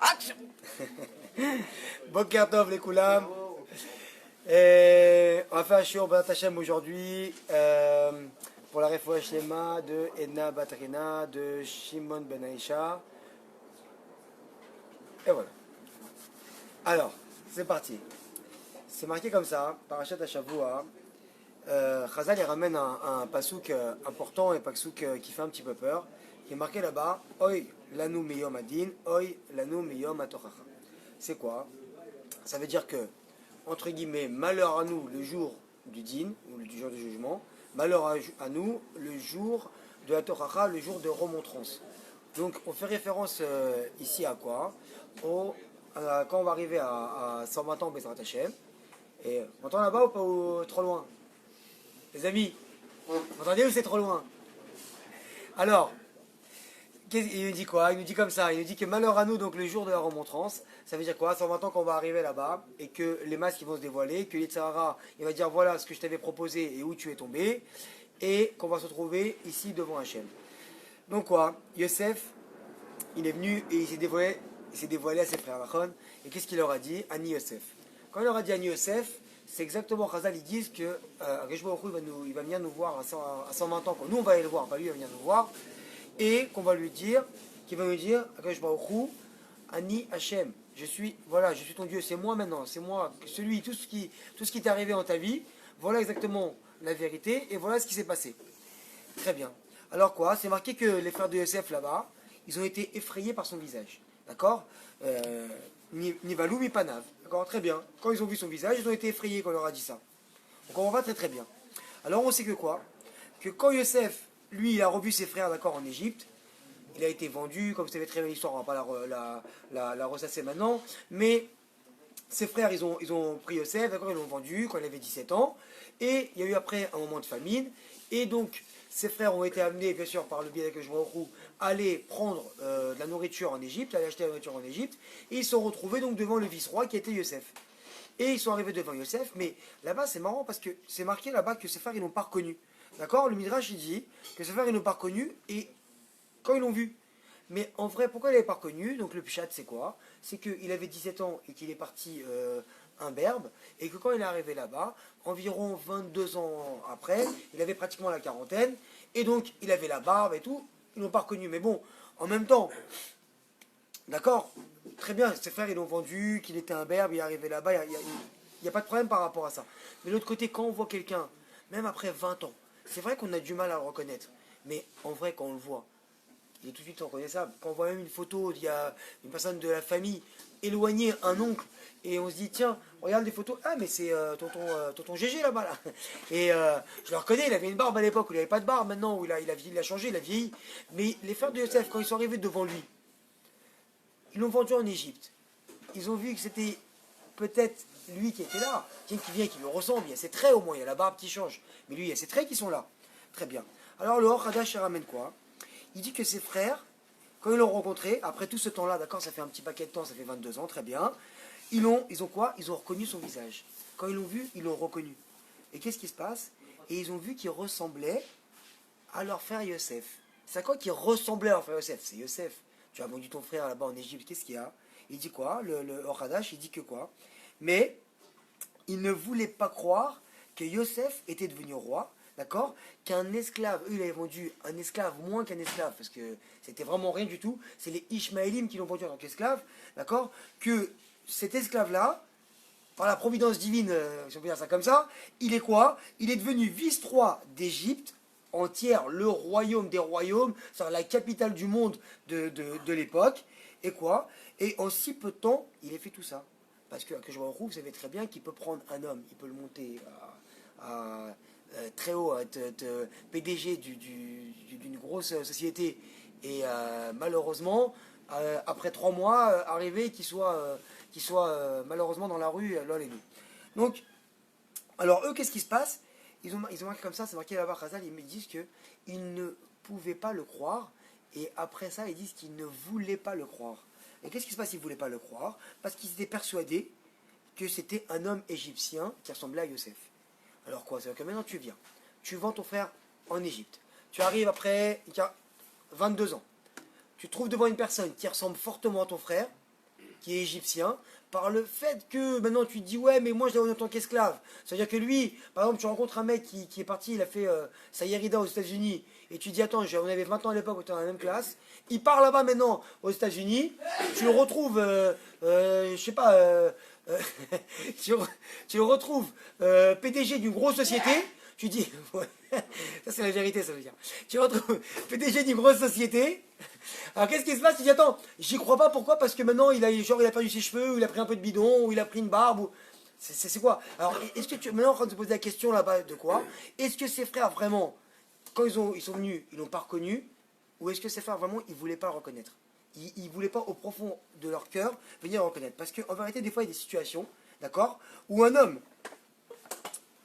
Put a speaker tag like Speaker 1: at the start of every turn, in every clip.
Speaker 1: Action. Boker Tov les Koulam. Et on va faire un shiur B'ezrat Hashem aujourd'hui pour la Refoua Shlema de Edna Batrina, de Shimon Ben Aisha. Et voilà. Alors, c'est parti. C'est marqué comme ça, Parashat Hashavua. Chazal il ramène un pasouk important et un pasouk qui fait un petit peu peur, qui est marqué là-bas, Oy lanu miyom adin, Oy lanu miyom atochacha. C'est quoi? Ça veut dire que, entre guillemets, malheur à nous le jour du din, ou du jour du jugement, malheur à nous le jour de la tochacha, le jour de remontrance. Donc on fait référence ici à quoi? Quand on va arriver à 120 ans B'ezrat Hashem, et on entend là-bas ou pas, ou trop loin? Les amis, vous entendez ou c'est trop loin? Alors, il nous dit quoi? Il nous dit comme ça, il nous dit que malheur à nous, donc le jour de la remontrance, ça veut dire quoi? 120 ans qu'on va arriver là-bas, et que les masques vont se dévoiler, que l'Yetzirah, il va dire voilà ce que je t'avais proposé et où tu es tombé, et qu'on va se retrouver ici devant Hachem. Donc quoi? Yosef, il est venu et il s'est dévoilé à ses frères Lachon, et qu'est-ce qu'il leur a dit? Ani Yosef. Quand il leur a dit Ani Yosef, c'est exactement, Chazal, ils disent que Akadosh Baruch Hu, il va venir nous voir à 120 ans, quand nous on va aller le voir, pas lui il va venir nous voir, et qu'on va lui dire, qu'il va nous dire, Akadosh Baruch Hu, Ani Hashem, je suis ton Dieu, c'est moi maintenant, c'est moi, tout ce qui t'est arrivé dans ta vie, voilà exactement la vérité, et voilà ce qui s'est passé. Très bien. Alors quoi? C'est marqué que les frères de Yosef là-bas, ils ont été effrayés par son visage. D'accord? Ni valou, ni panav. D'accord? Très bien. Quand ils ont vu son visage, ils ont été effrayés quand on leur a dit ça. Donc on va très très bien. Alors on sait que quoi? Que quand Yosef, lui, il a revu ses frères, d'accord, en Égypte, il a été vendu, comme vous savez très bien l'histoire, on ne va pas la ressasser maintenant, mais ses frères, ils ont pris Yosef, d'accord, ils l'ont vendu quand il avait 17 ans, et il y a eu après un moment de famine, et donc ses frères ont été amenés, bien sûr, par le biais d'Akadosh Baruch Hu, à aller prendre de la nourriture en Égypte, aller acheter la nourriture en Égypte, et ils se sont retrouvés donc devant le vice-roi qui était Yosef. Et ils sont arrivés devant Yosef, mais là-bas c'est marrant parce que c'est marqué là-bas que ses frères ils n'ont pas reconnu. D'accord? Le Midrash il dit que ses frères ils n'ont pas reconnu, et quand ils l'ont vu. Mais en vrai, pourquoi il n'avait pas reconnu? Donc le pshat c'est quoi? C'est qu'il avait 17 ans et qu'il est parti imberbe, et que quand il est arrivé là-bas, environ 22 ans après, il avait pratiquement la quarantaine, et donc il avait la barbe et tout, ils l'ont pas reconnu. Mais bon, en même temps, d'accord, très bien, ses frères ils l'ont vendu, qu'il était imberbe, il est arrivé là-bas, il n'y a pas de problème par rapport à ça. Mais de l'autre côté, quand on voit quelqu'un, même après 20 ans, c'est vrai qu'on a du mal à le reconnaître, mais en vrai quand on le voit, il est tout de suite reconnaissable. Quand on voit même une photo, il y a une personne de la famille éloignée, un oncle, et on se dit, tiens, regarde les photos, ah mais c'est tonton Gégé là-bas, là. Et je le reconnais, il avait une barbe à l'époque où il n'avait pas de barbe, maintenant où il a changé, il a vieilli. Mais les frères de Yosef, quand ils sont arrivés devant lui, ils l'ont vendu en Égypte. Ils ont vu que c'était peut-être lui qui était là, qui vient, qui lui ressemble, il y a ses traits au moins, il y a la barbe qui change. Mais lui, il y a ses traits qui sont là. Très bien. Alors le Or Hadash ramène quoi? Il dit que ses frères, quand ils l'ont rencontré, après tout ce temps-là, d'accord, ça fait un petit paquet de temps, ça fait 22 ans, très bien, ils ont quoi? Ils ont reconnu son visage. Quand ils l'ont vu, ils l'ont reconnu. Et qu'est-ce qui se passe? Et ils ont vu qu'il ressemblait à leur frère Yosef. C'est quoi qui ressemblait à leur frère Yosef? C'est Yosef. Tu as vendu ton frère là-bas en Égypte, qu'est-ce qu'il y a? Il dit quoi? Le Or Hadash, il dit que quoi? Mais il ne voulait pas croire que Yosef était devenu roi, d'accord? Qu'un esclave, eux, il avait vendu un esclave moins qu'un esclave, parce que c'était vraiment rien du tout. C'est les Ishmaélim qui l'ont vendu en tant qu'esclave, d'accord? Que cet esclave-là, par la providence divine, si on peut dire ça comme ça, il est quoi? Il est devenu vice-roi d'Égypte entière, le royaume des royaumes, c'est-à-dire la capitale du monde de l'époque. Et quoi? Et en si peu de temps, il a fait tout ça. Parce que je vois, vous savez très bien qu'il peut prendre un homme, il peut le monter à très haut, à être PDG d'une grosse société, et malheureusement, après 3 mois, arriver qu'il soit malheureusement dans la rue, lol et nous. Donc, alors eux, qu'est-ce qui se passe? Ils ont marqué comme ça, c'est marqué là-bas, Khazal, ils me disent qu'ils ne pouvaient pas le croire, et après ça, ils disent qu'ils ne voulaient pas le croire. Et qu'est-ce qui se passe s'ils ne voulaient pas le croire? Parce qu'ils étaient persuadés que c'était un homme égyptien qui ressemblait à Yosef. Alors quoi? C'est-à-dire que maintenant tu viens, tu vends ton frère en Égypte, tu arrives après 22 ans, tu te trouves devant une personne qui ressemble fortement à ton frère, qui est égyptien, par le fait que maintenant tu te dis ouais mais moi je l'ai en tant qu'esclave. C'est-à-dire que lui, par exemple tu rencontres un mec qui est parti, il a fait sa Yerida aux États-Unis, et tu dis attends, on avait 20 ans à l'époque, on était dans la même classe, il part là-bas maintenant aux États-Unis, tu le retrouves, je sais pas, tu, tu le retrouves PDG d'une grosse société, tu dis, ouais, ça c'est la vérité ça veut dire, tu le retrouves PDG d'une grosse société. Alors qu'est-ce qui se passe? Tu dis attends, j'y crois pas, pourquoi? Parce que maintenant il a perdu ses cheveux, ou il a pris un peu de bidon, ou il a pris une barbe, ou... C'est quoi? Alors est-ce que tu... Maintenant on se poser la question là-bas de quoi? Est-ce que ses frères vraiment, quand ils sont venus, ils l'ont pas reconnu? Ou est-ce que ses frères vraiment, ils voulaient pas le reconnaître? Ils voulaient pas au profond de leur cœur venir le reconnaître. Parce qu'en vérité, des fois il y a des situations, d'accord, où un homme,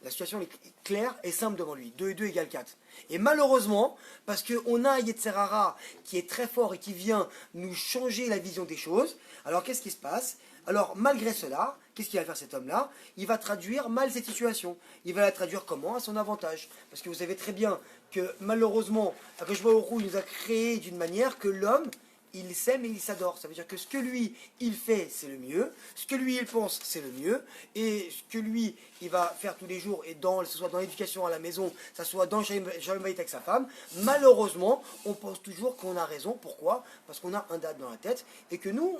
Speaker 1: la situation est claire et simple devant lui. 2 et 2 égale 4. Et malheureusement, parce qu'on a un Yetzer Hara qui est très fort et qui vient nous changer la vision des choses, alors qu'est-ce qui se passe? Alors malgré cela, qu'est-ce qu'il va faire cet homme-là? Il va traduire mal cette situation. Il va la traduire comment? À son avantage. Parce que vous savez très bien que malheureusement, Akadosh Baruch Hu, il nous a créé d'une manière que l'homme, il s'aime et il s'adore. Ça veut dire que ce que lui, il fait, c'est le mieux. Ce que lui, il pense, c'est le mieux. Et ce que lui, il va faire tous les jours, et que ce soit dans l'éducation à la maison, que ce soit dans Shalom Bayit avec sa femme, malheureusement, on pense toujours qu'on a raison. Pourquoi? Parce qu'on a un date dans la tête. Et que nous,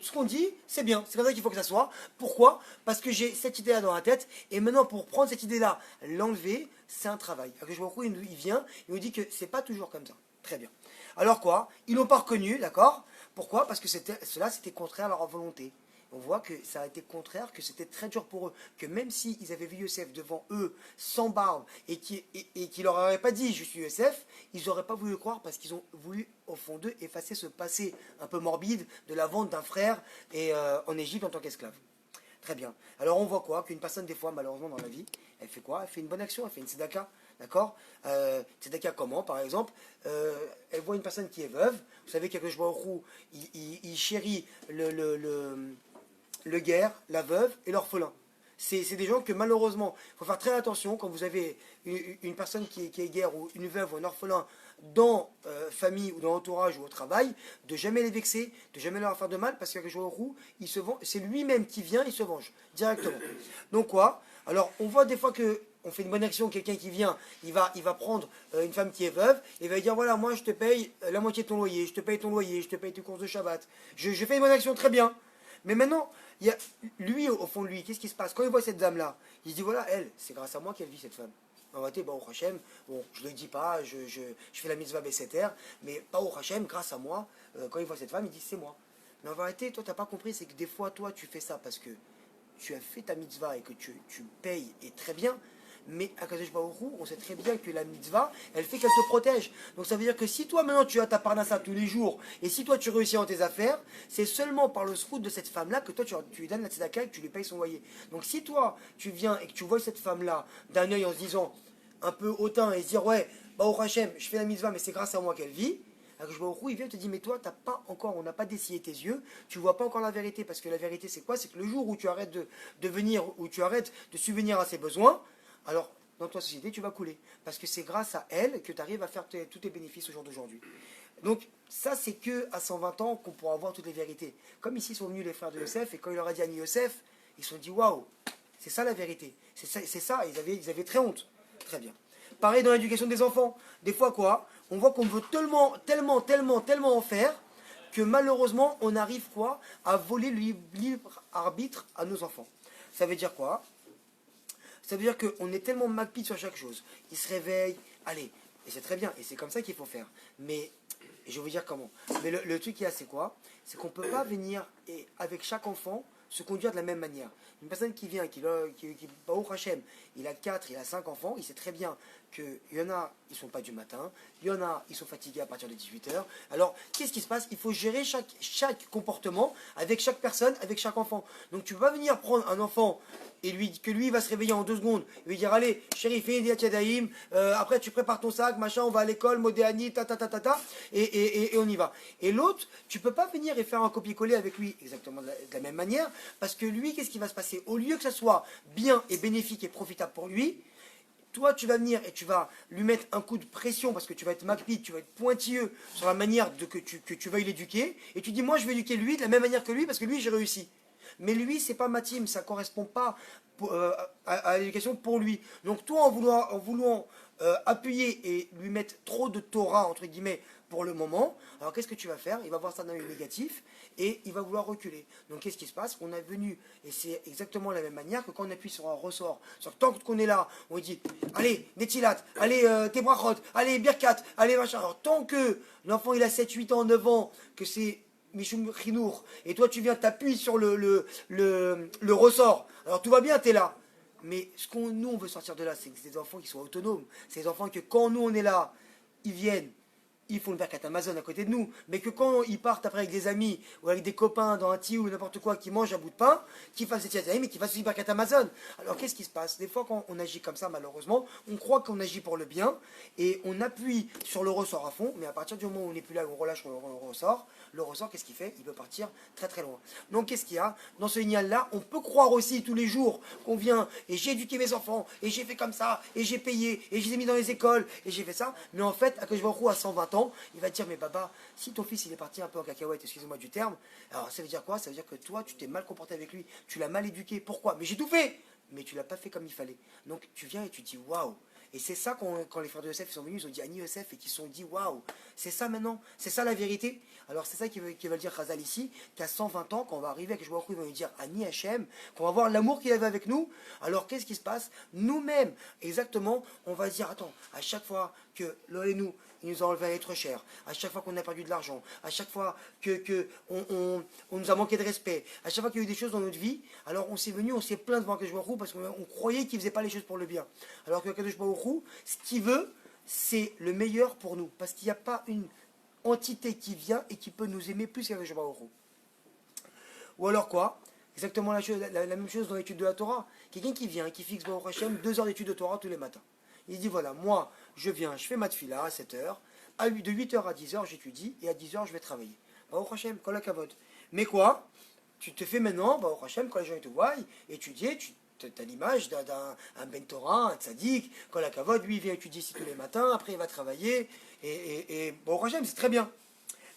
Speaker 1: ce qu'on dit, c'est bien. C'est comme ça qu'il faut que ça soit. Pourquoi? Parce que j'ai cette idée-là dans la tête. Et maintenant, pour prendre cette idée-là, l'enlever, c'est un travail. Il vient, il nous dit que c'est pas toujours comme ça. Très bien. Alors quoi? Ils l'ont pas reconnu, d'accord? Pourquoi? Parce que cela c'était contraire à leur volonté. On voit que ça a été contraire, que c'était très dur pour eux, que même s'ils avaient vu Yosef devant eux, sans barbe, et qu'il leur aurait pas dit je suis Yosef, ils n'auraient pas voulu le croire parce qu'ils ont voulu au fond d'eux effacer ce passé un peu morbide de la vente d'un frère en Égypte en tant qu'esclave. Très bien. Alors on voit quoi? Qu'une personne des fois malheureusement dans la vie, elle fait quoi? Elle fait une bonne action, elle fait une tzedaka. D'accord? Tzedaka comment? Par exemple, elle voit une personne qui est veuve. Vous savez qu'Akadosh Baruch Hu, il chérit le guerre, la veuve et l'orphelin. C'est des gens que malheureusement, il faut faire très attention quand vous avez une personne qui est guerre ou une veuve ou un orphelin dans famille ou dans l'entourage ou au travail, de jamais les vexer, de jamais leur faire de mal, parce qu'Akadosh Baruch Hu, c'est lui-même qui vient, il se venge directement. Donc quoi? Alors on voit des fois que on fait une bonne action, quelqu'un qui vient, il va prendre une femme qui est veuve, et il va dire voilà, moi je te paye la moitié de ton loyer, je te paye ton loyer, je te paye tes courses de Shabbat. Je fais une bonne action, très bien. Mais maintenant, il y a, lui, au fond de lui, qu'est-ce qui se passe? Quand il voit cette dame-là, il se dit voilà, elle, c'est grâce à moi qu'elle vit cette femme. En réalité, au Hachem, bon, je ne le dis pas, je fais la mitzvah Besséter, mais au Hachem, grâce à moi, quand il voit cette femme, il dit c'est moi. Mais en vérité, toi, tu n'as pas compris, c'est que des fois, toi, tu fais ça parce que tu as fait ta mitzvah et que tu payes, et très bien. Mais à Kadosh Baruch Hu, on sait très bien que la mitzvah, elle fait qu'elle te protège. Donc ça veut dire que si toi maintenant tu as ta parnassa tous les jours, et si toi tu réussis dans tes affaires, c'est seulement par le srout de cette femme-là que toi tu lui donnes la tzedaka et que tu lui payes son loyer. Donc si toi tu viens et que tu vois cette femme-là d'un œil en se disant un peu hautain et se dire ouais, au Hachem, je fais la mitzvah mais c'est grâce à moi qu'elle vit, Akadosh Baruch Hu, il vient te dire mais toi t'as pas encore, on n'a pas dessillé tes yeux, tu vois pas encore la vérité, parce que la vérité c'est quoi? C'est que le jour où tu arrêtes de venir, où tu arrêtes de subvenir à ses besoins, alors dans ta société tu vas couler, parce que c'est grâce à elle que tu arrives à faire tous tes bénéfices au jour d'aujourd'hui. Donc ça c'est que à 120 ans qu'on pourra voir toutes les vérités. Comme ici sont venus les frères de Yosef, et quand il leur a dit à Yosef, ils se sont dit waouh, c'est ça la vérité, c'est ça, ils avaient très honte. Très bien. Pareil dans l'éducation des enfants, des fois quoi, on voit qu'on veut tellement en faire, que malheureusement on arrive quoi, à voler le libre arbitre à nos enfants. Ça veut dire quoi? Ça veut dire qu'on est tellement magpie sur chaque chose. Ils se réveillent, allez, et c'est très bien, et c'est comme ça qu'il faut faire. Mais, je vais vous dire comment. Mais le truc qu'il y a, c'est quoi? C'est qu'on ne peut pas venir, et avec chaque enfant, se conduire de la même manière. Une personne qui vient, Baruch Hashem, il a 4, il a 5 enfants, il sait très bien qu'il y en a, ils ne sont pas du matin, il y en a, ils sont fatigués à partir de 18h. Alors, qu'est-ce qui se passe? Il faut gérer chaque comportement avec chaque personne, avec chaque enfant. Donc, tu ne peux pas venir prendre un enfant et lui va se réveiller en 2 secondes, il lui dire allez, chérie, fais une diat après tu prépares ton sac, machin, on va à l'école, modéani, et on y va. Et l'autre, tu peux pas venir et faire un copier-coller avec lui exactement de la même manière, parce que lui, qu'est-ce qui va se passer? Au lieu que ça soit bien et bénéfique et profitable pour lui, toi tu vas venir et tu vas lui mettre un coup de pression parce que tu vas être macpide, tu vas être pointilleux sur la manière que tu veuilles l'éduquer, et tu dis moi je vais éduquer lui de la même manière que lui parce que lui j'ai réussi. Mais lui, c'est pas ma team, ça correspond pas à l'éducation pour lui. Donc toi, en voulant appuyer et lui mettre trop de Torah, entre guillemets, pour le moment, alors qu'est-ce que tu vas faire? Il va voir ça d'un œil négatif et il va vouloir reculer. Donc qu'est-ce qui se passe? On est venu, et c'est exactement la même manière que quand on appuie sur un ressort, sur tant qu'on est là, on dit allez, Netilat, allez, Tebrachot, allez, Birkat, allez, machin. Alors tant que l'enfant il a 7, 8 ans, 9 ans, que c'est Mishum Chinour, et toi tu viens t'appuyer sur le ressort, alors tout va bien, t'es là. Mais ce qu'on nous on veut sortir de là, c'est que c'est des enfants qui soient autonomes. C'est des enfants que quand nous on est là, ils viennent, ils font le Birkat Amazon à côté de nous, mais que quand ils partent après avec des amis ou avec des copains dans un tir ou n'importe quoi, qui mangent un bout de pain, qu'ils fassent des tiers mais qu'ils fassent aussi Birkat Amazon. Alors qu'est-ce qui se passe? Des fois quand on agit comme ça, malheureusement, on croit qu'on agit pour le bien et on appuie sur le ressort à fond, mais à partir du moment où on n'est plus là, on relâche le ressort, qu'est-ce qu'il fait? Il peut partir très très loin. Donc qu'est-ce qu'il y a? Dans ce lignal-là, on peut croire aussi tous les jours qu'on vient et j'ai éduqué mes enfants, et j'ai fait comme ça, et j'ai payé, et je les ai mis dans les écoles, et j'ai fait ça, mais en fait, à à 120 ans, il va te dire, mais papa, si ton fils il est parti un peu en cacahuète, excusez-moi du terme, alors ça veut dire quoi? Ça veut dire que toi, tu t'es mal comporté avec lui, tu l'as mal éduqué. Pourquoi? Mais j'ai tout fait! Mais tu l'as pas fait comme il fallait. Donc tu viens et tu dis, waouh! Et c'est ça quand les frères de Yosef sont venus, ils ont dit Ani Yosef et qu'ils se sont dit waouh, c'est ça maintenant, c'est ça la vérité. Alors c'est ça qui veut dire Chazal ici, qu'à 120 ans, quand on va arriver avec Joachim, ils vont lui dire Ani Hachem, qu'on va voir l'amour qu'il avait avec nous. Alors qu'est-ce qui se passe? Nous-mêmes, exactement, on va se dire attends, à chaque fois que l'ol et nous, il nous a enlevé à être cher, à chaque fois qu'on a perdu de l'argent, à chaque fois on nous a manqué de respect, à chaque fois qu'il y a eu des choses dans notre vie, alors on s'est venu, on s'est plaint devant Akadosh Baruch Hu parce qu'on croyait qu'il ne faisait pas les choses pour le bien. Alors que Akadosh Baruch Hu, ce qu'il veut, c'est le meilleur pour nous. Parce qu'il n'y a pas une entité qui vient et qui peut nous aimer plus qu'Akadosh Baruch Hu. Ou alors quoi? Exactement la même chose dans l'étude de la Torah. Quelqu'un qui vient, qui fixe Baruch Hashem 2 heures d'étude de Torah tous les matins. Il dit voilà, moi, je viens, je fais ma tefila à 7 heures, de 8 heures à 10 heures, j'étudie, et à 10 heures, je vais travailler. Baruch Hashem, kol hakavod. Mais quoi? Tu te fais maintenant, Baruch Hashem, quand les gens te voient, étudier, tu as l'image d'un Ben Torah, un tzaddik, kol hakavod, lui, il vient étudier ici tous les matins, après il va travailler, et Baruch Hashem, c'est très bien.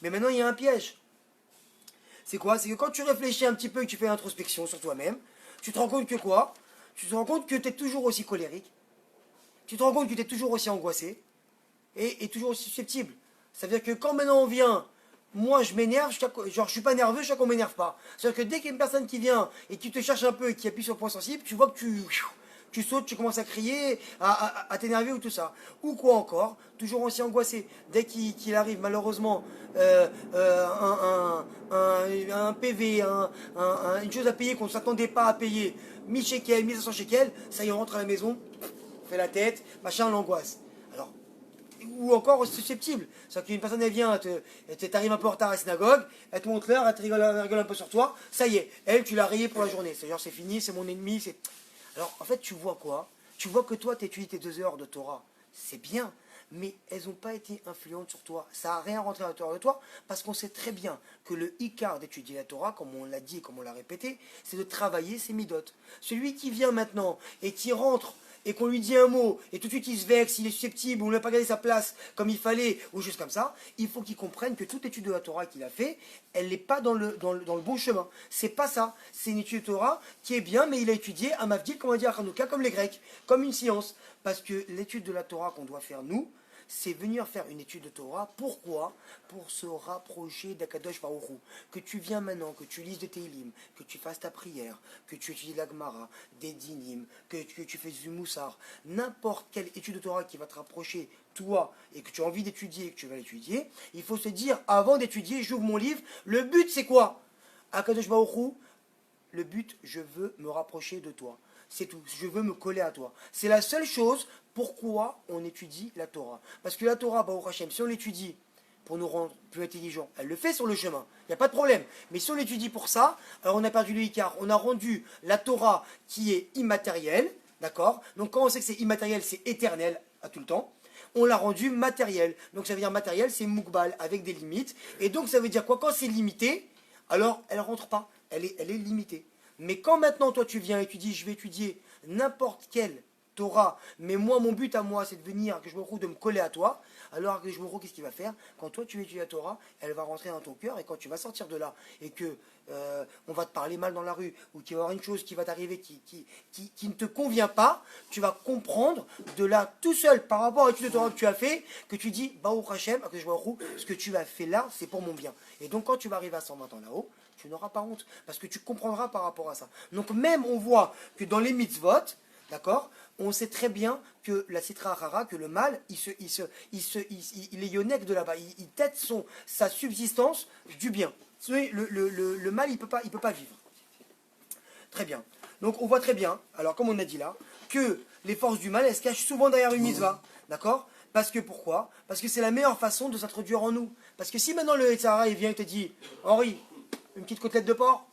Speaker 1: Mais maintenant, il y a un piège. C'est quoi? C'est que quand tu réfléchis un petit peu et que tu fais l'introspection sur toi-même, tu te rends compte que quoi? Tu te rends compte que tu es toujours aussi colérique, tu te rends compte que tu es toujours aussi angoissé et toujours aussi susceptible. Ça veut dire que quand maintenant on vient, moi je m'énerve, genre je suis pas nerveux, chaque qu'on m'énerve pas. C'est-à-dire que dès qu'il y a une personne qui vient et qui te cherche un peu et qui appuie sur le point sensible, tu vois que tu sautes, tu commences à crier, à t'énerver ou tout ça. Ou quoi encore, toujours aussi angoissé. Dès qu'il arrive malheureusement un PV, une chose à payer qu'on ne s'attendait pas à payer, 1000 shekels, 1500 shekels, ça y est, on rentre à la maison, on fait la tête, machin, l'angoisse. Alors, ou encore susceptible. C'est-à-dire qu'une personne elle vient, t'arrives un peu en retard à la synagogue, elle te montre l'heure, elle te rigole un peu sur toi, ça y est, elle, tu l'as rayée pour la journée. C'est genre c'est fini, c'est mon ennemi, c'est... Alors, en fait, tu vois quoi? Tu vois que toi, tu étudies tes 2 heures de Torah. C'est bien, mais elles n'ont pas été influentes sur toi. Ça n'a rien rentré à l'intérieur de toi, parce qu'on sait très bien que le Icar d'étudier la Torah, comme on l'a dit et comme on l'a répété, c'est de travailler ses midotes. Celui qui vient maintenant et qui rentre et qu'on lui dit un mot, et tout de suite il se vexe, il est susceptible, on ne lui a pas gardé sa place comme il fallait, ou juste comme ça, il faut qu'il comprenne que toute étude de la Torah qu'il a fait, elle n'est pas dans le bon chemin. C'est pas ça. C'est une étude de Torah qui est bien, mais il a étudié à Mavdil, comme on dit à Hanouka, comme les Grecs, comme une science. Parce que l'étude de la Torah qu'on doit faire, nous, c'est venir faire une étude de Torah. Pourquoi? Pour se rapprocher d'Akadosh Baruch Hu. Que tu viens maintenant, que tu lises de Teilim, que tu fasses ta prière, que tu étudies la Gemara, des Dinim, que tu fais du Moussar, n'importe quelle étude de Torah qui va te rapprocher, toi, et que tu as envie d'étudier, et que tu vas l'étudier, il faut se dire, avant d'étudier, j'ouvre mon livre, le but c'est quoi? Akadosh Baruch Hu, le but, je veux me rapprocher de toi. C'est tout. Je veux me coller à toi. C'est la seule chose pourquoi on étudie la Torah. Parce que la Torah, Baruch Hashem, si on l'étudie pour nous rendre plus intelligents, elle le fait sur le chemin. Il n'y a pas de problème. Mais si on l'étudie pour ça, alors on a perdu le Icar. On a rendu la Torah qui est immatérielle. D'accord? Donc quand on sait que c'est immatériel, c'est éternel à tout le temps. On l'a rendu matériel. Donc ça veut dire matériel, c'est moukbal, avec des limites. Et donc ça veut dire quoi? Quand c'est limité, alors elle ne rentre pas. Elle est limitée. Mais quand maintenant toi tu viens et tu dis je vais étudier n'importe quelle Torah, mais moi, mon but à moi, c'est de venir, que je me retrouve de me coller à toi. Alors que je me retrouve, qu'est-ce qu'il va faire? Quand toi, tu vas étudier la Torah, elle va rentrer dans ton cœur, et quand tu vas sortir de là, et que on va te parler mal dans la rue, ou qu'il va y avoir une chose qui va t'arriver qui ne te convient pas, tu vas comprendre de là, tout seul, par rapport à l'étude de Torah que tu as fait, que tu dis, Baruch Hashem, que je me retrouve, ce que tu as fait là, c'est pour mon bien. Et donc, quand tu vas arriver à 120 ans là-haut, tu n'auras pas honte, parce que tu comprendras par rapport à ça. Donc, même, on voit que dans les mitzvot, d'accord, on sait très bien que la Sitra Achara, que le mal, il est yonek de là-bas, il tête sa subsistance du bien. Le mal, il peut pas vivre. Très bien. Donc on voit très bien, alors comme on a dit là, que les forces du mal, elles se cachent souvent derrière une mitzvah. D'accord? Parce que pourquoi? Parce que c'est la meilleure façon de s'introduire en nous. Parce que si maintenant le Yetzirah, il vient et te dit, Henri, une petite côtelette de porc,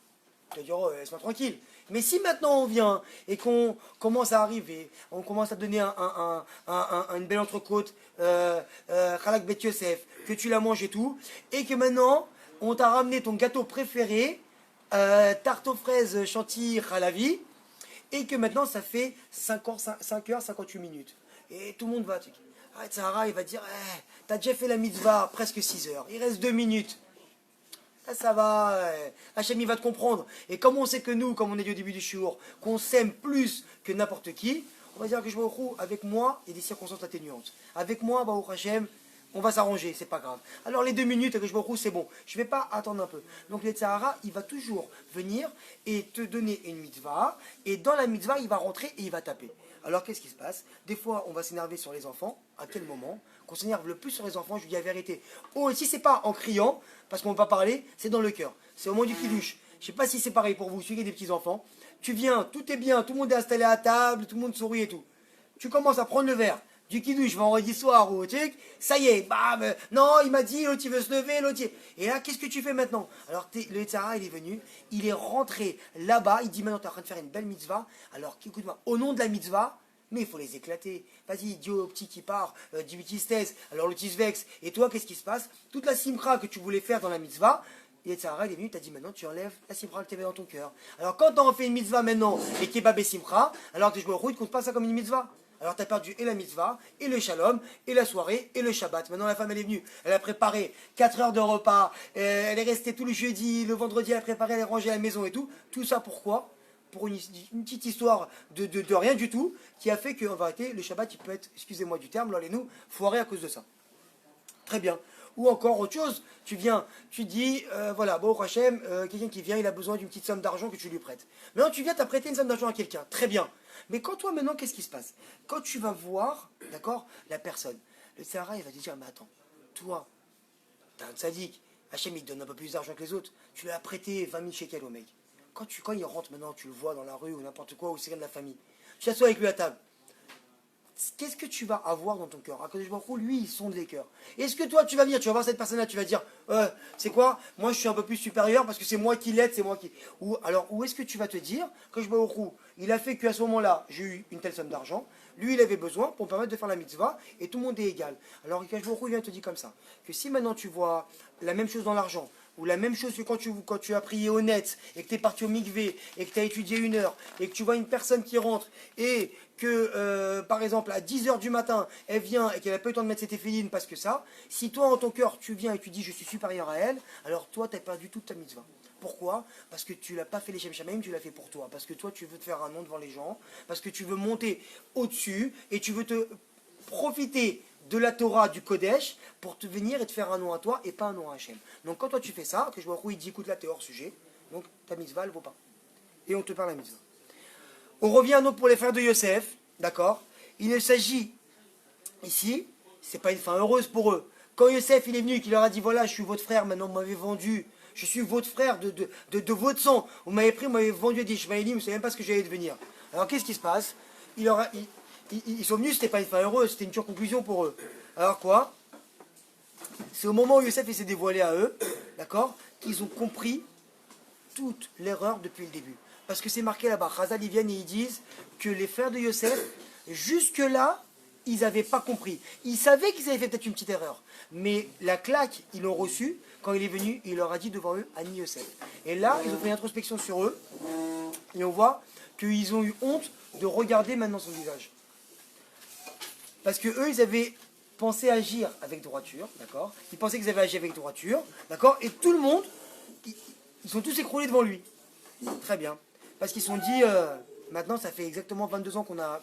Speaker 1: tu vas dire, oh, laisse-moi tranquille. Mais si maintenant on vient et qu'on commence à arriver, on commence à donner une belle entrecôte, Khalak Bet Yosef, que tu la manges et tout, et que maintenant on t'a ramené ton gâteau préféré, tarte aux fraises chantilly Khalavi, et que maintenant ça fait 5h58 minutes. Et tout le monde va, Sarah, il va dire, t'as déjà fait la mitzvah presque 6 heures, il reste 2 minutes. Ça va, Hachem il va te comprendre. Et comme on sait que nous, comme on a dit au début du shiur, qu'on s'aime plus que n'importe qui, on va dire que je me retrouve avec moi, il y a des circonstances atténuantes. Avec moi, Baruch Hachem, on va s'arranger, c'est pas grave. Alors les 2 minutes que je me retrouve, c'est bon. Je ne vais pas attendre un peu. Donc le Tzahara, il va toujours venir et te donner une mitzvah. Et dans la mitzvah, il va rentrer et il va taper. Alors qu'est-ce qui se passe? Des fois, on va s'énerver sur les enfants. À quel moment? Qu'on s'énerve le plus sur les enfants, je lui dis la vérité. Oh, si c'est pas en criant, parce qu'on ne va pas parler, c'est dans le cœur. C'est au moment du kiddush. Je ne sais pas si c'est pareil pour vous, celui qui a des petits-enfants. Tu viens, tout est bien, tout le monde est installé à table, tout le monde sourit et tout. Tu commences à prendre le verre du kiddush vendredi soir ou au truc, ça y est, bam, non, il m'a dit, l'autre il veut se lever, l'autre il... Et là, qu'est-ce que tu fais maintenant? Alors, le Yetzirah, il est venu, il est rentré là-bas, il dit maintenant, tu es en train de faire une belle mitzvah, alors écoute-moi, au nom de la mitzvah, mais il faut les éclater. Vas-y, dis au petit qui part, dis bêtise, alors le petit se vexe. Et toi, qu'est-ce qui se passe? Toute la simcha que tu voulais faire dans la mitzvah, et Yetzirah, il est venu, t'as dit maintenant, tu enlèves la simcha que tu avais dans ton cœur. Alors quand tu en fais une mitzvah maintenant, et qui est pas simcha, alors que je me rouille, tu comptes pas ça comme une mitzvah. Alors tu as perdu et la mitzvah, et le shalom, et la soirée, et le Shabbat. Maintenant la femme elle est venue, elle a préparé 4 heures de repas, elle est restée tout le jeudi, le vendredi elle a préparé, elle a rangé la maison et tout. Tout ça pourquoi? Pour une petite histoire de rien du tout, qui a fait qu'en vérité, le Shabbat il peut être, excusez-moi du terme, nous foiré à cause de ça. Très bien. Ou encore autre chose, tu viens, tu dis, voilà, bon, Hachem, quelqu'un qui vient, il a besoin d'une petite somme d'argent que tu lui prêtes. Maintenant, tu viens, tu as prêté une somme d'argent à quelqu'un, très bien. Mais quand toi, maintenant, qu'est-ce qui se passe? Quand tu vas voir, d'accord, la personne, le Sahara, il va te dire, mais attends, toi, t'es un tzaddik, Hachem, il te donne un peu plus d'argent que les autres, tu lui as prêté 20 000 shekels au mec. Quand il rentre maintenant, tu le vois dans la rue ou n'importe quoi, ou c'est quelqu'un de la famille, tu t'assois avec lui à table. Qu'est-ce que tu vas avoir dans ton cœur? Akadosh Baruch Hu, lui, il sonde les cœurs. Est-ce que toi, tu vas venir, tu vas voir cette personne-là, tu vas dire, c'est quoi? Moi, je suis un peu plus supérieur parce que c'est moi qui l'aide, c'est moi qui. Ou est-ce que tu vas te dire, Akadosh Baruch Hu, il a fait qu'à ce moment-là, j'ai eu une telle somme d'argent, lui, il avait besoin pour me permettre de faire la mitzvah, et tout le monde est égal. Alors, Akadosh Baruch Hu, il vient te dire comme ça, que si maintenant tu vois la même chose dans l'argent, ou la même chose que quand tu as prié honnête, et que tu es parti au mikvé, et que tu as étudié 1 heure, et que tu vois une personne qui rentre, et que, par exemple, à 10 heures du matin, elle vient, et qu'elle n'a pas eu le temps de mettre ses téphilines parce que ça, si toi, en ton cœur, tu viens et tu dis, je suis supérieur à elle, alors toi, tu n'as perdu toute ta mitzvah. Pourquoi? Parce que tu l'as pas fait les Shem Shamaim, tu l'as fait pour toi. Parce que toi, tu veux te faire un nom devant les gens, parce que tu veux monter au-dessus, et tu veux te profiter de la Torah, du Kodesh, pour te venir et te faire un nom à toi et pas un nom à Hachem. Donc quand toi tu fais ça, que je vois où il dit écoute là t'es hors sujet, donc ta mitzvah elle vaut pas. Et on te parle la mitzvah. On revient donc pour les frères de Yosef, d'accord? Il ne s'agit ici, c'est pas une fin heureuse pour eux. Quand Yosef il est venu et qu'il leur a dit voilà je suis votre frère, maintenant vous m'avez vendu, je suis votre frère de votre sang, vous m'avez pris, vous m'avez vendu des Ishmaélim, vous ne savez même pas ce que j'allais devenir. Alors qu'est-ce qui se passe? Ils sont venus, c'était pas une fin heureuse, c'était une dure conclusion pour eux. Alors quoi? C'est au moment où Yosef s'est dévoilé à eux, d'accord, qu'ils ont compris toute l'erreur depuis le début. Parce que c'est marqué là-bas, Chazal ils viennent et ils disent que les frères de Yosef, jusque-là, ils n'avaient pas compris. Ils savaient qu'ils avaient fait peut-être une petite erreur. Mais la claque, ils l'ont reçue quand il est venu, il leur a dit devant eux, Ani Yosef. Et là, ils ont fait une introspection sur eux, et on voit qu'ils ont eu honte de regarder maintenant son visage. Parce que eux, ils avaient pensé agir avec droiture, d'accord? Ils pensaient qu'ils avaient agi avec droiture, d'accord? Et tout le monde, ils, ils sont tous écroulés devant lui. Très bien. Parce qu'ils se sont dit, maintenant, ça fait exactement 22 ans qu'on a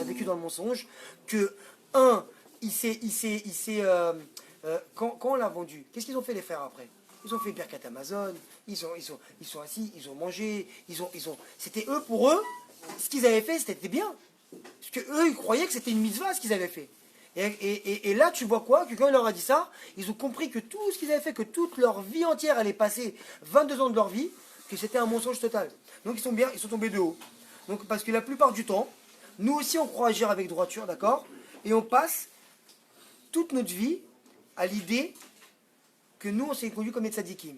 Speaker 1: vécu dans le mensonge, que, quand on l'a vendu, qu'est-ce qu'ils ont fait les frères après? Ils ont fait Birkat Amazon, ils sont assis, ils ont mangé, c'était eux, pour eux, ce qu'ils avaient fait, c'était bien. Parce que eux, ils croyaient que c'était une mitzvah, ce qu'ils avaient fait. Et là, tu vois quoi? Que quand il leur a dit ça, ils ont compris que tout ce qu'ils avaient fait, que toute leur vie entière allait passer 22 ans de leur vie, que c'était un mensonge total. Donc ils sont tombés de haut. Donc parce que la plupart du temps, nous aussi on croit agir avec droiture, d'accord? Et on passe toute notre vie à l'idée que nous on s'est conduit comme des tzadikim.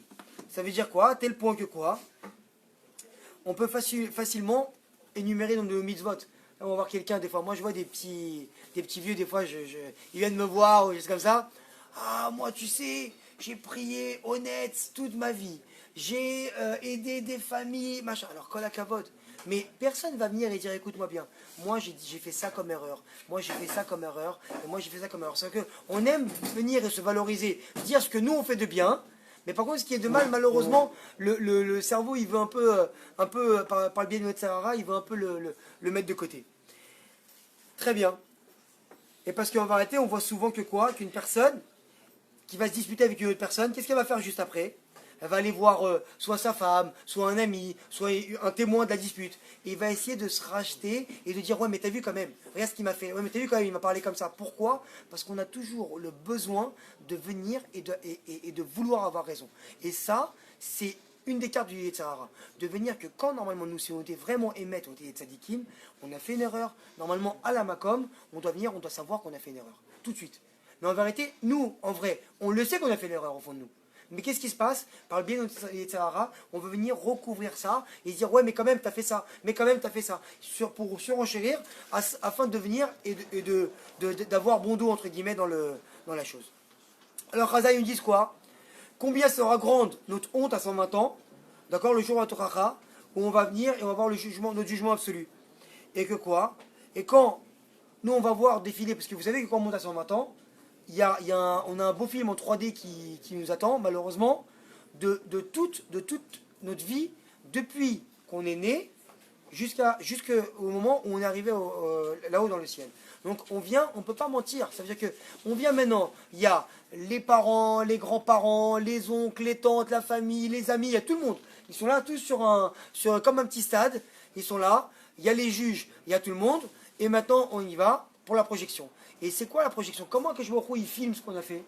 Speaker 1: Ça veut dire quoi? À tel point que quoi? On peut facilement énumérer dans nos mitzvot. On va voir quelqu'un, des fois, moi je vois des petits vieux, des fois, ils viennent me voir ou juste comme ça. Ah, moi tu sais, j'ai prié honnête toute ma vie. J'ai aidé des familles, machin. Alors, kol hakavod. Mais personne va venir et dire, écoute-moi bien, moi j'ai fait ça comme erreur, moi j'ai fait ça comme erreur, et moi j'ai fait ça comme erreur. C'est qu'on aime venir et se valoriser, dire ce que nous on fait de bien, mais par contre ce qui est de mal, malheureusement, le cerveau il veut un peu par le biais de notre Sarara, il veut un peu le mettre de côté. Très bien. Et parce qu'en vérité, on voit souvent que quoi? Qu'une personne qui va se disputer avec une autre personne, qu'est-ce qu'elle va faire juste après? Elle va aller voir soit sa femme, soit un ami, soit un témoin de la dispute. Et il va essayer de se racheter et de dire, ouais mais t'as vu quand même, regarde ce qu'il m'a fait, ouais mais t'as vu quand même, il m'a parlé comme ça. Pourquoi? Parce qu'on a toujours le besoin de venir et de vouloir avoir raison. Et ça, c'est une des cartes du Yetzirara. De venir que quand normalement nous, si on était vraiment émettre, on était tzadikim, on a fait une erreur. Normalement, à la makom, on doit venir, on doit savoir qu'on a fait une erreur. Tout de suite. Mais en vérité, nous, en vrai, on le sait qu'on a fait l'erreur au fond de nous. Mais qu'est-ce qui se passe? Par le biais de notre Yetzirara, on veut venir recouvrir ça et se dire ouais mais quand même t'as fait ça, mais quand même t'as fait ça, pour surenchérir afin de venir et d'avoir bon dos entre guillemets dans la chose. Alors Chazal ils nous disent quoi? Combien sera grande notre honte à 120 ans, d'accord, le jour à Toracha, où on va venir et on va voir notre jugement absolu. Et que quoi? Et quand nous on va voir défiler, parce que vous savez que quand on monte à 120 ans, on a un beau film en 3D qui nous attend, malheureusement, de toute notre vie, depuis qu'on est né, jusqu'au moment où on est arrivé là-haut dans le ciel. Donc on vient, on ne peut pas mentir. Ça veut dire qu'on vient maintenant, il y a les parents, les grands-parents, les oncles, les tantes, la famille, les amis, il y a tout le monde. Ils sont là tous comme un petit stade, ils sont là, il y a les juges, il y a tout le monde, et maintenant on y va pour la projection. Et c'est quoi la projection? Comment Akash Baruch Hu, il filme ce qu'on a fait?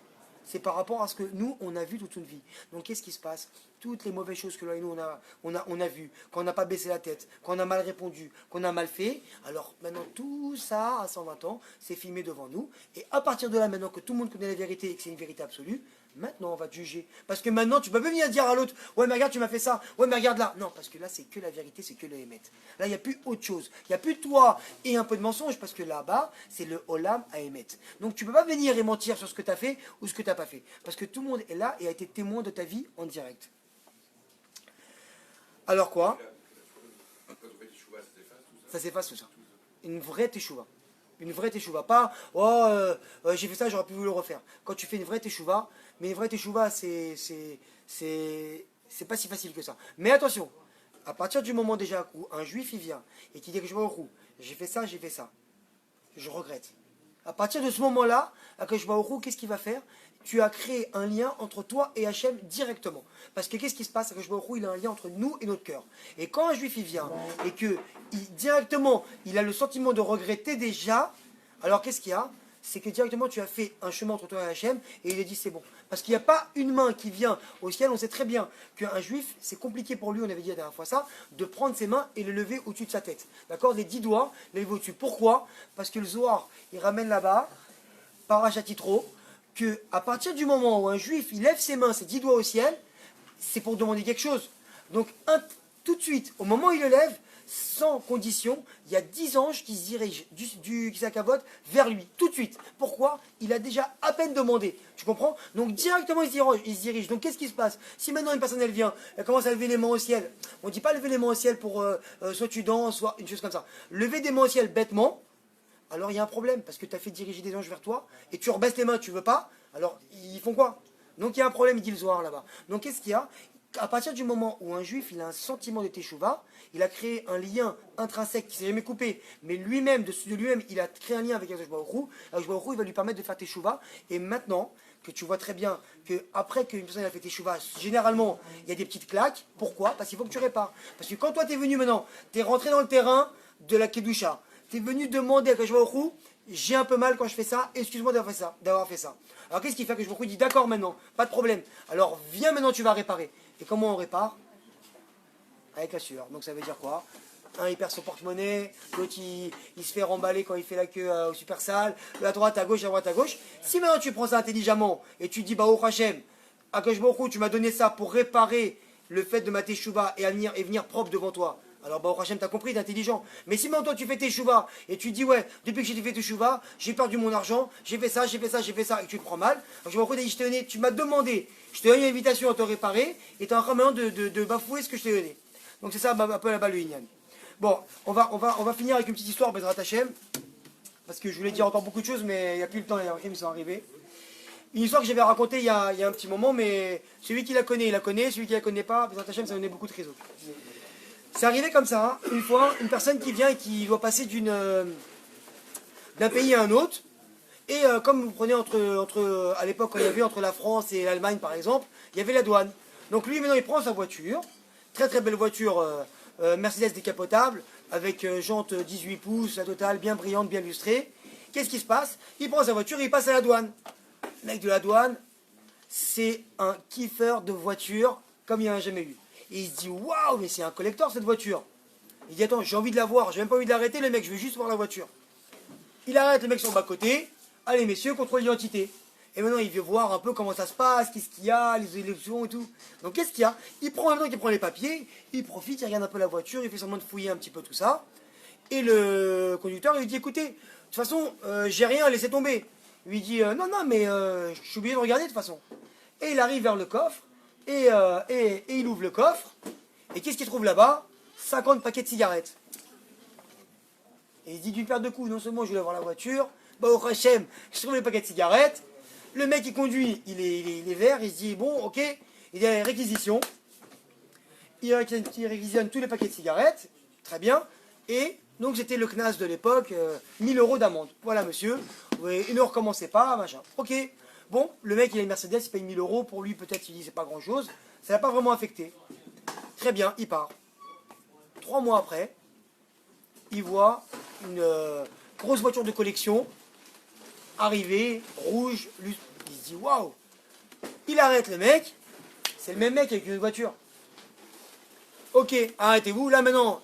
Speaker 1: C'est par rapport à ce que nous, on a vu toute une vie. Donc qu'est-ce qui se passe? Toutes les mauvaises choses que nous, on a vues, qu'on n'a pas baissé la tête, qu'on a mal répondu, qu'on a mal fait, alors maintenant tout ça, à 120 ans, c'est filmé devant nous. Et à partir de là, maintenant que tout le monde connaît la vérité et que c'est une vérité absolue, maintenant on va te juger. Parce que maintenant, tu peux pas venir dire à l'autre, ouais mais regarde, tu m'as fait ça, ouais mais regarde là. Non, parce que là, c'est que la vérité, c'est que le Hémet. Là, il n'y a plus autre chose. Il n'y a plus toi et un peu de mensonge, parce que là-bas, c'est le Olam à Hémet. Donc tu peux pas venir et mentir sur ce que tu as fait ou ce que tu n'as pas fait. Parce que tout le monde est là et a été témoin de ta vie en direct. Alors quoi? Ça s'efface tout ça. Une vraie teshuva. Une vraie teshuva. Pas, oh, j'ai fait ça, j'aurais pu le refaire. Quand tu fais une vraie teshuva, mais une vraie teshuva, c'est pas si facile que ça. Mais attention, à partir du moment déjà où un juif il vient et qui dit que j'ai fait ça, je regrette. À partir de ce moment-là, Akash Baruch Hu, qu'est-ce qu'il va faire? Tu as créé un lien entre toi et Hachem directement. Parce que qu'est-ce qui se passe? Akash Baruch Hu, il a un lien entre nous et notre cœur. Et quand un juif il vient et que directement il a le sentiment de regretter déjà, alors qu'est-ce qu'il y a? C'est que directement tu as fait un chemin entre toi et Hachem et il a dit c'est bon. Parce qu'il n'y a pas une main qui vient au ciel. On sait très bien qu'un juif, c'est compliqué pour lui, on avait dit la dernière fois ça, de prendre ses mains et les lever au-dessus de sa tête. D'accord? Les 10 doigts, les lever au-dessus. Pourquoi? Parce que le Zohar, il ramène là-bas, Parachatitro, que à partir du moment où un juif, il lève ses mains, ses 10 doigts au ciel, c'est pour demander quelque chose. Donc tout de suite, au moment où il le lève, sans condition, il y a 10 anges qui se dirigent du Kisakavot vers lui, tout de suite. Pourquoi? Il a déjà à peine demandé. Tu comprends? Donc directement il se dirige. Donc qu'est-ce qui se passe? Si maintenant une personne elle vient, elle commence à lever les mains au ciel, on ne dit pas lever les mains au ciel pour soit tu danses, soit une chose comme ça. Lever des mains au ciel bêtement, alors il y a un problème, parce que tu as fait diriger des anges vers toi, et tu rebaisses les mains, tu veux pas, alors ils font quoi? Donc il y a un problème, il dit le Zohar là-bas. Donc qu'est-ce qu'il y a? À partir du moment où un juif il a un sentiment de teshuva, il a créé un lien intrinsèque qui s'est jamais coupé, mais lui-même, de lui-même, il a créé un lien avec Akadosh Baruch Hu. Akadosh Baruch Hu, il va lui permettre de faire teshuva, et maintenant que tu vois très bien que après qu'une personne a fait teshuva, généralement il y a des petites claques. Pourquoi? Parce qu'il faut que tu répares. Parce que quand toi tu es venu maintenant, tu es rentré dans le terrain de la kedusha, tu es venu demander à Akadosh Baruch Hu, j'ai un peu mal quand je fais ça, excuse-moi d'avoir fait ça. Alors qu'est-ce qu'il fait? Que je me dis d'accord maintenant, pas de problème. Alors viens maintenant, tu vas réparer. Et comment on répare? Avec la sueur. Donc ça veut dire quoi? Un il perd son porte-monnaie, l'autre il se fait remballer quand il fait la queue au super sale, à droite, à gauche, à droite, à gauche. Si maintenant tu prends ça intelligemment et tu dis bah au Hachem, Akadosh Baruch Hu, tu m'as donné ça pour réparer le fait de ma teshuva et venir propre devant toi. Alors bah au Hachem t'as compris, t'es intelligent. Mais si maintenant toi tu fais teshuva et tu dis ouais, depuis que j'ai fait teshuva, j'ai perdu mon argent, j'ai fait ça, j'ai fait ça, j'ai fait ça, et tu te prends mal, alors tu m'as demandé, je te donne une invitation à te réparer, et tu es en train maintenant de bafouer ce que je t'ai donné. Donc c'est ça un peu là-bas le Inyan. Bon, on va finir avec une petite histoire, Bezrat Hashem, parce que je voulais dire encore beaucoup de choses, mais il n'y a plus le temps, les films sont arrivés. Une histoire que j'avais racontée il y a un petit moment, mais celui qui la connaît, il la connaît, celui qui la connaît pas, Bezrat Hashem, ça donnait beaucoup de réseaux. C'est arrivé comme ça, une fois, une personne qui vient et qui doit passer d'un pays à un autre, et comme vous prenez à l'époque, quand il y avait entre la France et l'Allemagne par exemple, il y avait la douane. Donc lui maintenant il prend sa voiture, très très belle voiture Mercedes décapotable, avec jantes 18 pouces, la totale, bien brillante, bien lustrée. Qu'est-ce qui se passe? Il prend sa voiture et il passe à la douane. Le mec de la douane, c'est un kiffeur de voiture comme il n'y en a jamais eu. Et il se dit waouh, mais c'est un collector cette voiture. Il dit attends, j'ai envie de la voir, j'ai même pas envie de l'arrêter, le mec, je veux juste voir la voiture. Il arrête le mec sur le bas-côté. Allez messieurs, contrôle d'identité. Et maintenant il veut voir un peu comment ça se passe, qu'est-ce qu'il y a, les élections et tout. Donc qu'est-ce qu'il y a? Il prend maintenant qu'il prend les papiers, il profite, il regarde un peu la voiture, il fait semblant de fouiller un petit peu tout ça. Et le conducteur il lui dit écoutez, de toute façon j'ai rien, laissez tomber. Il lui dit non non mais je suis obligé de regarder de toute façon. Et il arrive vers le coffre et il ouvre le coffre. Et qu'est-ce qu'il trouve là-bas? 50 paquets de cigarettes. Et il dit d'une paire de coups, non seulement je voulais voir la voiture, bah au Hachem, je trouve les paquets de cigarettes. Le mec il conduit, il est vert, il se dit bon ok, il y a les réquisitions. Il réquisitionne tous les paquets de cigarettes, très bien. Et donc c'était le CNAS de l'époque, 1000 € d'amende. Voilà monsieur, il ne recommençait pas, machin. Ok, bon, le mec il a une Mercedes, il paye 1000 €, pour lui peut-être il dit c'est pas grand chose, ça l'a pas vraiment affecté. Très bien, il part. 3 mois après, il voit une grosse voiture de collection arriver, rouge, il se dit waouh. Il arrête le mec, c'est le même mec avec une voiture. Ok, arrêtez-vous, là maintenant,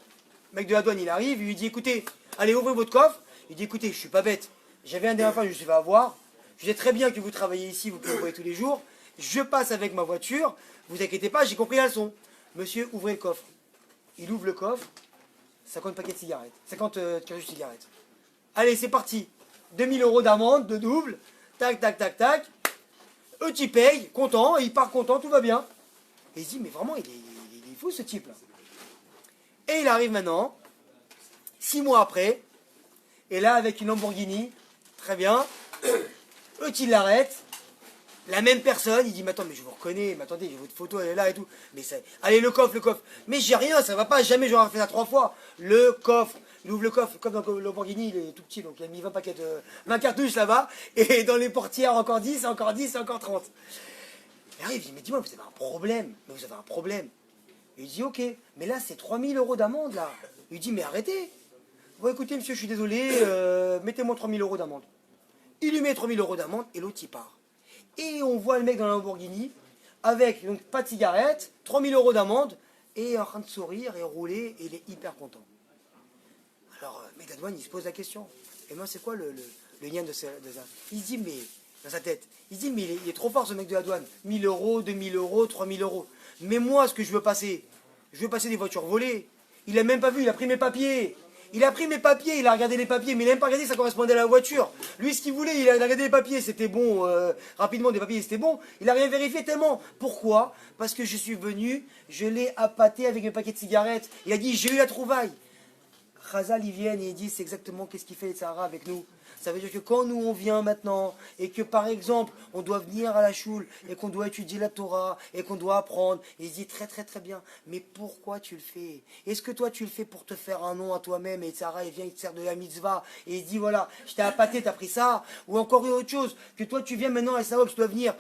Speaker 1: le mec de la douane il arrive, il lui dit écoutez, allez ouvrez votre coffre. Il dit écoutez, je suis pas bête, j'avais un dernier fois, je me suis fait avoir, je sais très bien que vous travaillez ici, vous pouvez envoyer tous les jours, je passe avec ma voiture, vous inquiétez pas, j'ai compris la leçon. Monsieur, ouvrez le coffre. Il ouvre le coffre, 50 paquets de cigarettes, 50 cartouches de cigarettes. Allez, c'est parti. 2000 € d'amende, de double. Tac, tac, tac, tac. Eux, tu payes, content, il part content, tout va bien. Et il se dit, mais vraiment, il est fou ce type-là. Et il arrive maintenant, 6 mois après, et là, avec une Lamborghini, très bien. Eux, tu l'arrêtent. La même personne, il dit, mais attends, mais je vous reconnais, mais attendez, votre photo, elle est là et tout. Mais ça... Allez, le coffre, le coffre. Mais j'ai rien, ça va pas, jamais j'aurais fait ça 3 fois. Le coffre, il ouvre le coffre, comme dans le Lamborghini, il est tout petit, donc il a mis 20 paquets de... 20 cartouches là-bas, et dans les portières, encore 10, encore 10, encore 30. Et arrive, il dit, mais dis-moi, vous avez un problème, mais vous avez un problème. Et il dit, ok, mais là, c'est 3000 € d'amende, là. Il dit, mais arrêtez. Bon, écoutez, monsieur, je suis désolé, mettez-moi 3000 € d'amende. Il lui met 3000 € d'amende, et l'autre, il part. Et on voit le mec dans la Lamborghini, avec donc pas de cigarette, 3000 € d'amende, et en train de sourire et rouler, et il est hyper content. Alors, le mec de la douane, il se pose la question. Et moi, c'est quoi le lien de ça? Il se dit, mais, dans sa tête, il se dit, mais il est trop fort ce mec de la douane. 1000 €, 2000 €, 3000 €. Mais moi, ce que je veux passer des voitures volées. Il a même pas vu, il a pris mes papiers. Il a pris mes papiers, il a regardé les papiers, mais il n'a même pas regardé que ça correspondait à la voiture. Lui, ce qu'il voulait, il a regardé les papiers, c'était bon, rapidement, des papiers, c'était bon. Il a rien vérifié tellement. Pourquoi? Parce que je suis venu, je l'ai appâté avec un paquet de cigarettes. Il a dit, j'ai eu la trouvaille. Chazal, ils viennent et ils disent c'est exactement qu'est-ce qu'il fait les Sahara avec nous. Ça veut dire que quand nous on vient maintenant et que par exemple on doit venir à la choule et qu'on doit étudier la Torah et qu'on doit apprendre, et il se dit très très très bien, mais pourquoi tu le fais? Est-ce que toi tu le fais pour te faire un nom à toi-même et Sarah il vient, il te sert de la mitzvah et il dit voilà, je t'ai appâté, t'as pris ça? Ou encore une autre chose, que toi tu viens maintenant à Saob, tu dois venir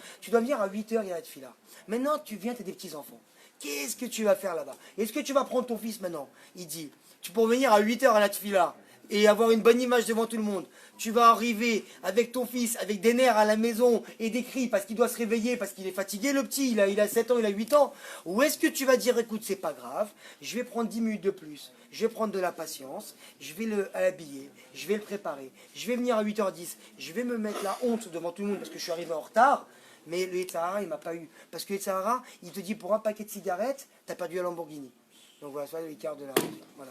Speaker 1: à 8h, il y a la tefila. Maintenant tu viens, tu as des petits enfants. Qu'est-ce que tu vas faire là-bas? Est-ce que tu vas prendre ton fils maintenant? Il dit, tu peux venir à 8h à la tefila et avoir une bonne image devant tout le monde. Tu vas arriver avec ton fils, avec des nerfs à la maison et des cris parce qu'il doit se réveiller, parce qu'il est fatigué le petit, il a 7 ans, il a 8 ans. Ou est-ce que tu vas dire, écoute, c'est pas grave, je vais prendre 10 minutes de plus, je vais prendre de la patience, je vais l'habiller, je vais le préparer, je vais venir à 8h10, je vais me mettre la honte devant tout le monde parce que je suis arrivé en retard. Mais le Sahara, il m'a pas eu. Parce que le Sahara, il te dit pour un paquet de cigarettes, t'as perdu un Lamborghini. Donc voilà, ça le quart de la... Voilà.